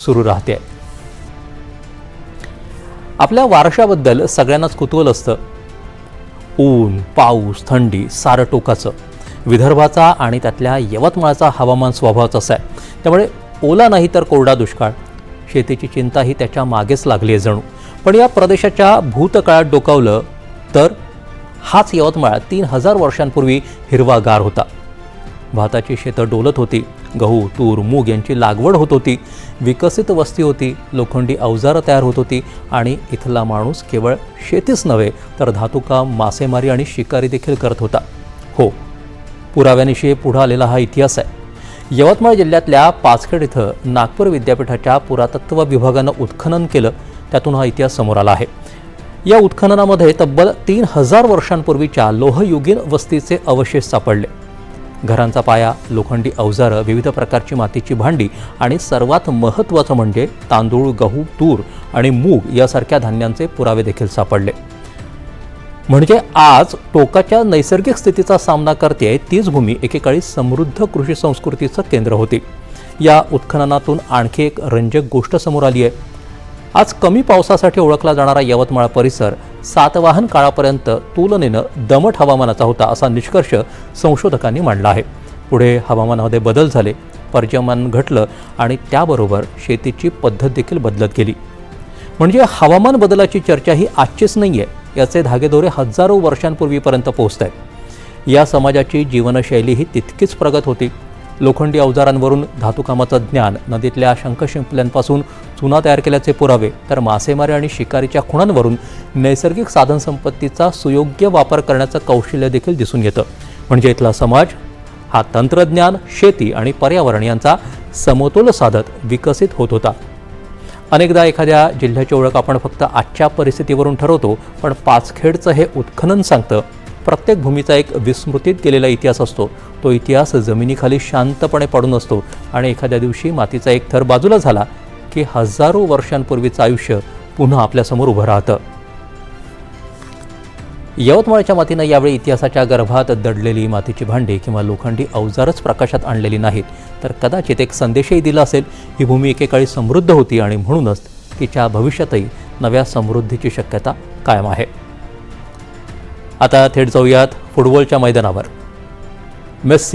सुरू राहते. आपल्या वारशाबद्दल सगळ्यांनाच कुतूहल असतं. ऊन, पाऊस, थंडी सारं टोकाचं. विदर्भाचा आणि त्यातल्या यवतमाळचा हवामान स्वभावाचं असं आहे. त्यामुळे ओला नाही तर कोरडा दुष्काळ, शेतीची चिंताही त्याच्या मागेच लागली आहे जणू. पण या प्रदेशाच्या भूतकाळात डोकावलं तर हाच यवतमाळ 3000 वर्षांपूर्वी हिरवागार होता. भाताची शेतं डोलत होती, गहू, तूर, मूग यांची लागवड होत होती, विकसित वस्ती होती, लोखंडी अवजारं तयार होत होती आणि इथला माणूस केवळ शेतीच नव्हे तर धातुकाम, मासेमारी आणि शिकारी देखील करत होता. हो, पुराव्यानिशी पुढे आलेला हा इतिहास आहे. यवतमाळ जिल्ह्यातल्या पाचखेड इथं नागपूर विद्यापीठाच्या पुरातत्व विभागानं उत्खनन केलं. त्यातून हा इतिहास समोर आला आहे. या उत्खननामध्ये तब्बल 3000 वर्षांपूर्वीच्या लोहयुगीन वस्तीचे अवशेष सापडले. घरांचा पाया, लोखंडी अवजारं, विविध प्रकारची मातीची भांडी आणि सर्वात महत्त्वाचं म्हणजे तांदूळ, गहू, तूर आणि मूग यासारख्या धान्यांचे पुरावे देखील सापडले. म्हणजे आज टोकाच्या नैसर्गिक स्थितीचा सामना करते तीच भूमी एकेकाळी समृद्ध कृषी संस्कृतीचं केंद्र होती. या उत्खननातून आणखी एक रंजक गोष्ट समोर आली आहे. आज कमी पावसासाठी ओळखला जाणारा यवतमाळ परिसर सातवाहन काळापर्यंत तुलनेनं दमट हवामानाचा होता असा निष्कर्ष संशोधकांनी मांडला आहे. पुढे हवामानामध्ये बदल झाले, पर्जन्यमान घटलं आणि त्याबरोबर शेतीची पद्धत देखील बदलत गेली. म्हणजे हवामान बदलाची चर्चा ही आजचीच नाही आहे. याचे धागेदोरे हजारो वर्षांपूर्वीपर्यंत पोहोचत आहेत. या समाजाची जीवनशैली ही तितकीच प्रगत होती. लोखंडी अवजारांवरून धातुकामाचं ज्ञान, नदीतल्या शंखशिंपल्यांपासून चुना तयार केल्याचे पुरावे, तर मासेमारी आणि शिकारीच्या खुणांवरून नैसर्गिक साधनसंपत्तीचा सुयोग्य वापर करण्याचं कौशल्य देखील दिसून येतं. म्हणजे इथला समाज हा तंत्रज्ञान, शेती आणि पर्यावरण यांचा समतोल साधत विकसित होत होता. अनेकदा एखाद्या जिल्ह्याची ओळख आपण फक्त आजच्या परिस्थितीवरून ठरवतो, पण पाचखेडचं हे उत्खनन सांगतं प्रत्येक भूमीचा एक विस्मृतीत गेलेला इतिहास असतो. तो इतिहास जमिनीखाली शांतपणे पडून असतो आणि एखाद्या दिवशी मातीचा एक थर बाजूला झाला की हजारो वर्षांपूर्वीचं आयुष्य पुन्हा आपल्यासमोर उभं राहतं. यवतमाळच्या मातीनं यावेळी इतिहासाच्या गर्भात दडलेली मातीची भांडी किंवा लोखंडी अवजारच प्रकाशात आणलेली नाहीत, तर कदाचित एक संदेशही दिला असेल. ही भूमी एकेकाळी समृद्ध होती आणि म्हणूनच तिच्या भविष्यातही नव्या समृद्धीची शक्यता कायम आहे. आता थेट जाऊयात फुटबॉलच्या मैदानावर. मेस्सी